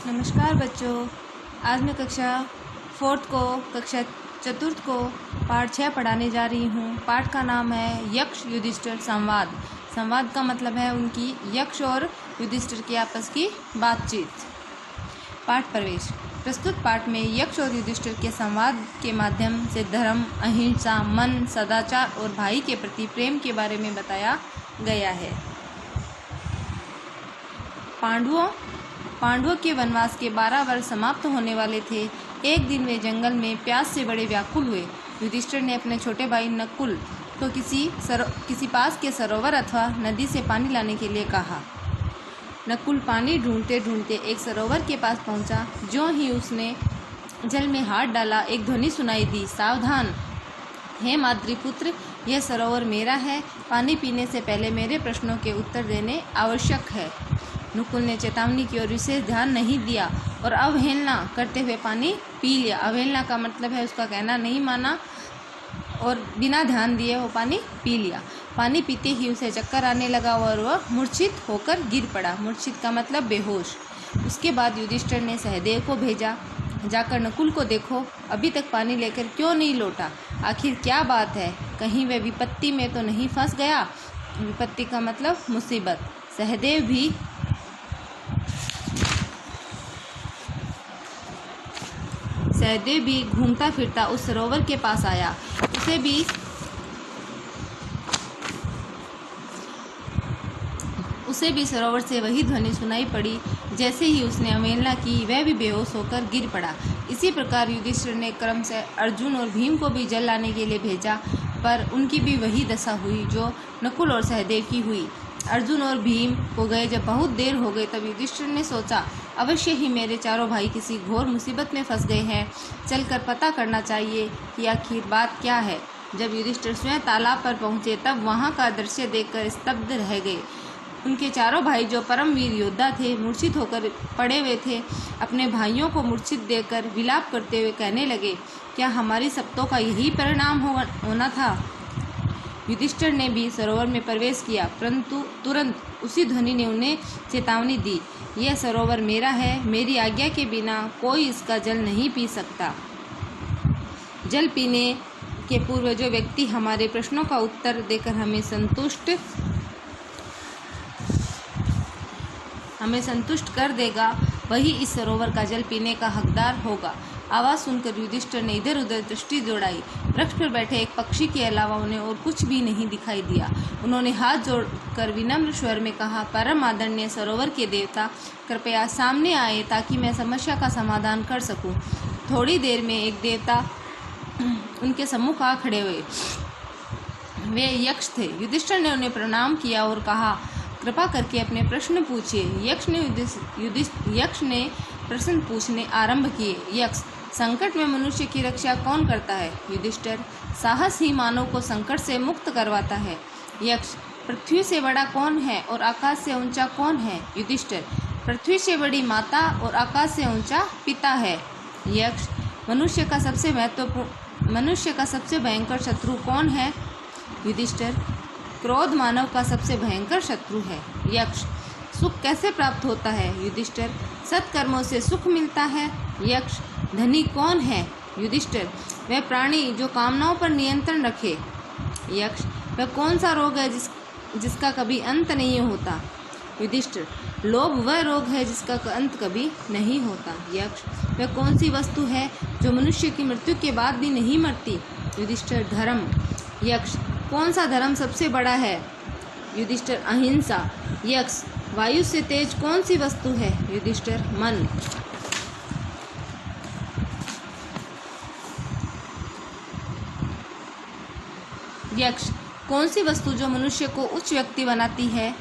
नमस्कार बच्चों। आज मैं कक्षा चतुर्थ को पाठ 6 पढ़ाने जा रही हूँ। पाठ का नाम है यक्ष युधिष्ठिर संवाद। संवाद का मतलब है उनकी यक्ष और युधिष्ठिर की आपस की बातचीत। पाठ प्रवेश। प्रस्तुत पाठ में यक्ष और युधिष्ठिर के संवाद के माध्यम से धर्म, अहिंसा, मन, सदाचार और भाई के प्रति प्रेम के बारे में बताया गया है। पांडवों के वनवास के 12 वर्ष समाप्त होने वाले थे। एक दिन वे जंगल में प्यास से बड़े व्याकुल हुए। युधिष्ठिर ने अपने छोटे भाई नकुल को किसी पास के सरोवर अथवा नदी से पानी लाने के लिए कहा। नकुल पानी ढूंढते ढूंढते एक सरोवर के पास पहुंचा। जो ही उसने जल में हाथ डाला, एक ध्वनि सुनाई दी, सावधान, हे माद्रीपुत्र, यह सरोवर मेरा है। पानी पीने से पहले मेरे प्रश्नों के उत्तर देने आवश्यक है। नकुल ने चेतावनी की और विशेष ध्यान नहीं दिया और अवहेलना करते हुए पानी पी लिया। अवहेलना का मतलब है उसका कहना नहीं माना और बिना ध्यान दिए वो पानी पी लिया। पानी पीते ही उसे चक्कर आने लगा और वह मूर्छित होकर गिर पड़ा। मूर्छित का मतलब बेहोश। उसके बाद युधिष्ठिर ने सहदेव को भेजा, जाकर नकुल को देखो, अभी तक पानी लेकर क्यों नहीं लौटा? आखिर क्या बात है? कहीं वह विपत्ति में तो नहीं फंस गया? विपत्ति का मतलब मुसीबत। सहदेव भी घूमता फिरता उस सरोवर के पास आया। उसे भी सरोवर से वही ध्वनि सुनाई पड़ी। जैसे ही उसने अवहेलना की, वह भी बेहोश होकर गिर पड़ा। इसी प्रकार युधिष्ठिर ने क्रम से अर्जुन और भीम को भी जल लाने के लिए भेजा, पर उनकी भी वही दशा हुई जो नकुल और सहदेव की हुई। अर्जुन और भीम को गए जब बहुत देर हो गई, तब युधिष्ठिर ने सोचा, अवश्य ही मेरे चारों भाई किसी घोर मुसीबत में फंस गए हैं। चलकर पता करना चाहिए कि आखिर बात क्या है। जब युधिष्ठिर स्वयं तालाब पर पहुंचे, तब वहां का दृश्य देखकर स्तब्ध रह गए। उनके चारों भाई, जो परमवीर योद्धा थे, मूर्छित होकर पड़े हुए थे। अपने भाइयों को मूर्छित देखकर विलाप करते हुए कहने लगे, क्या हमारी शब्दों का यही परिणाम होना था? युधिष्ठिर ने भी सरोवर में प्रवेश किया, परंतु तुरंत उसी ध्वनि ने उन्हें चेतावनी दी, यह सरोवर मेरा है, मेरी आज्ञा के बिना कोई इसका जल नहीं पी सकता। जल पीने के पूर्व जो व्यक्ति हमारे प्रश्नों का उत्तर देकर हमें संतुष्ट कर देगा, वही इस सरोवर का जल पीने का हकदार होगा। आवाज़ सुनकर युधिष्ठिर ने इधर उधर दृष्टि दौड़ाई। वृक्ष पर बैठे एक पक्षी के अलावा उन्हें और कुछ भी नहीं दिखाई दिया। उन्होंने हाथ जोड़कर विनम्र स्वर में कहा, परम आदरणीय सरोवर के देवता, कृपया सामने आए ताकि मैं समस्या का समाधान कर सकूं। थोड़ी देर में एक देवता उनके सम्मुख आ खड़े हुए। वे यक्ष थे। युधिष्ठिर ने उन्हें प्रणाम किया और कहा, कृपा करके अपने प्रश्न पूछिए। यक्ष ने प्रश्न पूछने आरंभ किए। यक्ष, संकट में मनुष्य की रक्षा कौन करता है? युधिष्ठिर, साहस ही मानव को संकट से मुक्त करवाता है। यक्ष, पृथ्वी से बड़ा कौन है और आकाश से ऊंचा कौन है? युधिष्ठिर, पृथ्वी से बड़ी माता और आकाश से ऊंचा पिता है। यक्ष, मनुष्य का सबसे भयंकर शत्रु कौन है? युधिष्ठिर, क्रोध मानव का सबसे भयंकर शत्रु है। यक्ष, सुख कैसे प्राप्त होता है? युधिष्ठिर, सत्कर्मों से सुख मिलता है। यक्ष, धनी कौन है? युधिष्ठिर, वह प्राणी जो कामनाओं पर नियंत्रण रखे। यक्ष, वह कौन सा रोग है जिसका कभी अंत नहीं होता? युधिष्ठिर, लोभ वह रोग है जिसका अंत कभी नहीं होता। यक्ष, वह कौन सी वस्तु है जो मनुष्य की मृत्यु के बाद भी नहीं मरती? युधिष्ठिर, धर्म। यक्ष, कौन सा धर्म सबसे बड़ा है? युधिष्ठिर, अहिंसा। यक्ष, वायु से तेज कौन सी वस्तु है? युधिष्ठिर, मन। यक्ष, कौन सी वस्तु जो मनुष्य को उच्च व्यक्ति बनाती है?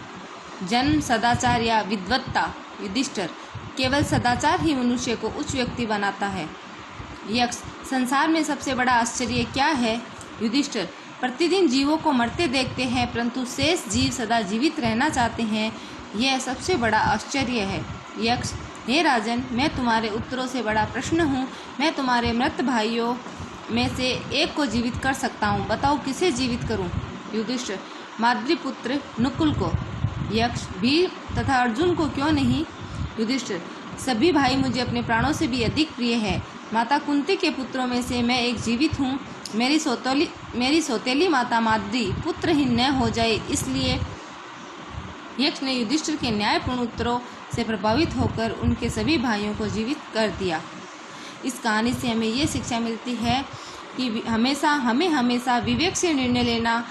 जन्म, सदाचार या विद्वत्ता? युधिष्ठिर, केवल सदाचार ही मनुष्य को उच्च व्यक्ति बनाता है। यक्ष, संसार में सबसे बड़ा आश्चर्य क्या है? युधिष्ठिर, प्रतिदिन जीवों को मरते देखते हैं, परंतु शेष जीव सदा जीवित रहना चाहते हैं, यह सबसे बड़ा आश्चर्य है। यक्ष, हे राजन, मैं तुम्हारे उत्तरों से बड़ा प्रश्न हूँ। मैं तुम्हारे मृत भाइयों में से एक को जीवित कर सकता हूँ, बताओ किसे जीवित करूँ? युधिष्ठिर, माद्रीपुत्र नकुल को। यक्ष, भीम तथा अर्जुन को क्यों नहीं? युधिष्ठिर, सभी भाई मुझे अपने प्राणों से भी अधिक प्रिय है। माता कुंती के पुत्रों में से मैं एक जीवित हूँ। मेरी सौतेली माता माद्री पुत्रहीन न हो जाए, इसलिए यक्ष ने युधिष्ठिर के न्यायपूर्ण उत्तरों से प्रभावित होकर उनके सभी भाइयों को जीवित कर दिया। इस कहानी से हमें ये शिक्षा मिलती है कि हमें हमेशा विवेक से निर्णय लेना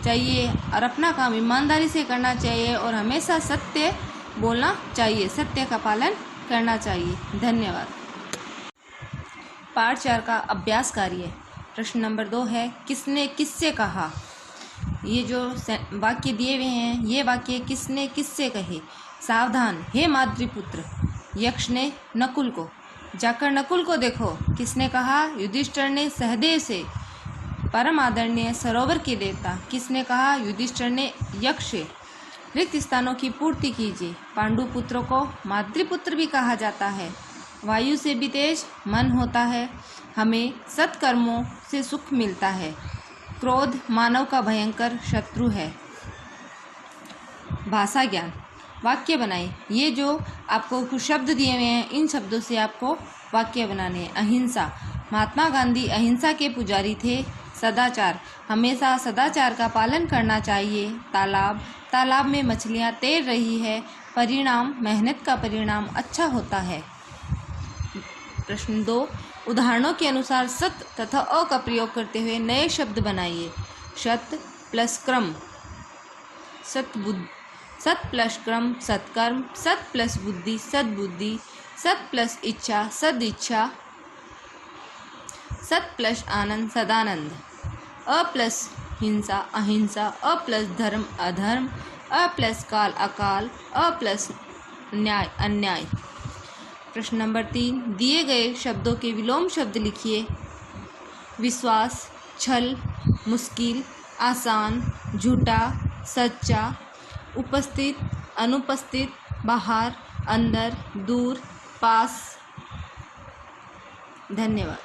चाहिए और अपना काम ईमानदारी से करना चाहिए और हमेशा सत्य बोलना चाहिए, सत्य का पालन करना चाहिए। धन्यवाद। पाठ 4 का अभ्यास कार्य। प्रश्न नंबर 2 है, किसने किससे कहा। ये जो वाक्य दिए हुए हैं, ये वाक्य किसने किससे कहे। सावधान, हे माद्रीपुत्र। यक्ष ने नकुल को, जाकर नकुल को देखो। किसने कहा। युधिष्ठिर ने सहदेव से। परम आदरणीय सरोवर के देवता। किसने कहा। युधिष्ठिर ने यक्ष से। रिक्त स्थानों की पूर्ति कीजिए। पांडु पुत्रों को माद्रीपुत्र भी कहा जाता है। वायु से भी तेज मन होता है। हमें सत्कर्मों से सुख मिलता है। क्रोध मानव का भयंकर शत्रु है। भाषा ज्ञान। वाक्य बनाएं। ये जो आपको कुछ शब्द दिए हुए हैं, इन शब्दों से आपको वाक्य बनाने हैं। अहिंसा। महात्मा गांधी अहिंसा के पुजारी थे। सदाचार, हमेशा सदाचार का पालन करना चाहिए। तालाब में मछलियाँ तैर रही है। परिणाम, मेहनत का परिणाम अच्छा होता है। प्रश्न 2, उदाहरणों के अनुसार सत तथा अ का प्रयोग करते हुए नए शब्द बनाइए। सत प्लस क्रम सत प्लस क्रम सत्कर्म। सत प्लस बुद्धि सद्बुद्धि। सत प्लस इच्छा सदिच्छा। सत प्लस आनंद सदानंद। अ प्लस हिंसा अहिंसा। अ प्लस धर्म अधर्म। अ प्लस काल अकाल। अ प्लस न्याय अन्याय। प्रश्न नंबर 3, दिए गए शब्दों के विलोम शब्द लिखिए। विश्वास, छल, मुश्किल, आसान, झूठा, सच्चा, उपस्थित, अनुपस्थित, बाहर, अंदर, दूर, पास। धन्यवाद।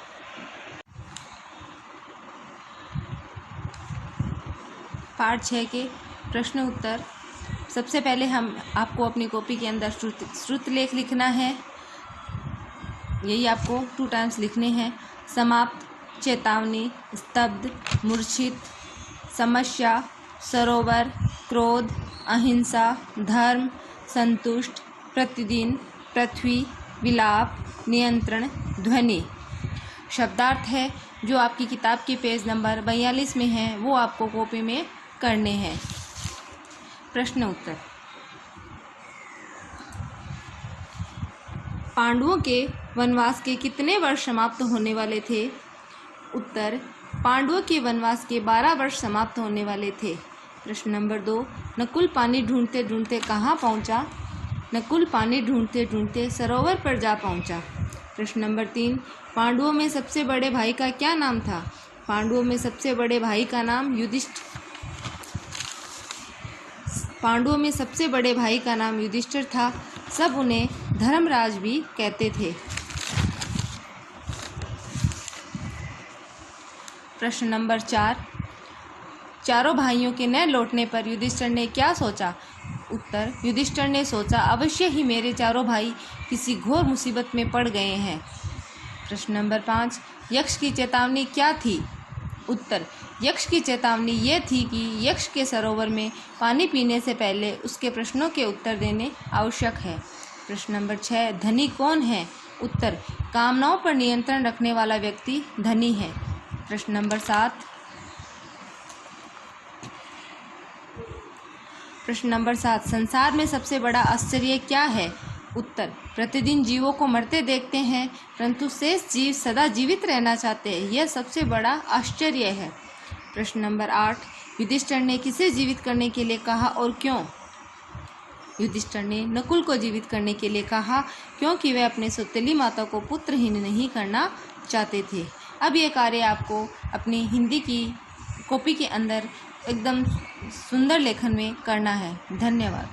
पाठ 6 के प्रश्न उत्तर। सबसे पहले हम आपको अपनी कॉपी के अंदर श्रुत लेख लिखना है। यही आपको 2 टाइम्स लिखने हैं। समाप्त, चेतावनी, स्तब्ध, मूर्छित, समस्या, सरोवर, क्रोध, अहिंसा, धर्म, संतुष्ट, प्रतिदिन, पृथ्वी, विलाप, नियंत्रण, ध्वनि। शब्दार्थ है जो आपकी किताब के पेज नंबर 42 में है, वो आपको कॉपी में करने हैं। प्रश्न उत्तर। पांडवों के वनवास के कितने वर्ष समाप्त होने वाले थे। उत्तर, पांडवों के वनवास के 12 वर्ष समाप्त होने वाले थे। प्रश्न नंबर 2, नकुल पानी ढूंढते ढूंढते कहाँ पहुँचा। नकुल पानी ढूंढते ढूंढते सरोवर पर जा पहुँचा। प्रश्न नंबर 3, पांडवों में सबसे बड़े भाई का क्या नाम था। पांडवों में सबसे बड़े भाई का नाम युधिष्ठिर था। सब उन्हें धर्मराज भी कहते थे। प्रश्न नंबर 4, चारों भाइयों के न लौटने पर युधिष्ठिर ने क्या सोचा। उत्तर, युधिष्ठिर ने सोचा अवश्य ही मेरे चारों भाई किसी घोर मुसीबत में पड़ गए हैं। प्रश्न नंबर 5, यक्ष की चेतावनी क्या थी। उत्तर, यक्ष की चेतावनी ये थी कि यक्ष के सरोवर में पानी पीने से पहले उसके प्रश्नों के उत्तर देने आवश्यक है। प्रश्न नंबर 6, धनी कौन है। उत्तर, कामनाओं पर नियंत्रण रखने वाला व्यक्ति धनी है। प्रश्न नंबर 7, संसार में सबसे बड़ा आश्चर्य क्या है। उत्तर, प्रतिदिन जीवों को मरते देखते हैं, परंतु शेष जीव सदा जीवित रहना चाहते हैं, यह सबसे बड़ा आश्चर्य है। प्रश्न नंबर 8, युधिष्ठिर ने किसे जीवित करने के लिए कहा और क्यों। युधिष्ठिर ने नकुल को जीवित करने के लिए कहा क्योंकि वह अपने सौतेली माता को पुत्रहीन नहीं करना चाहते थे। अब यह कार्य आपको अपनी हिंदी की कॉपी के अंदर एकदम सुंदर लेखन में करना है। धन्यवाद।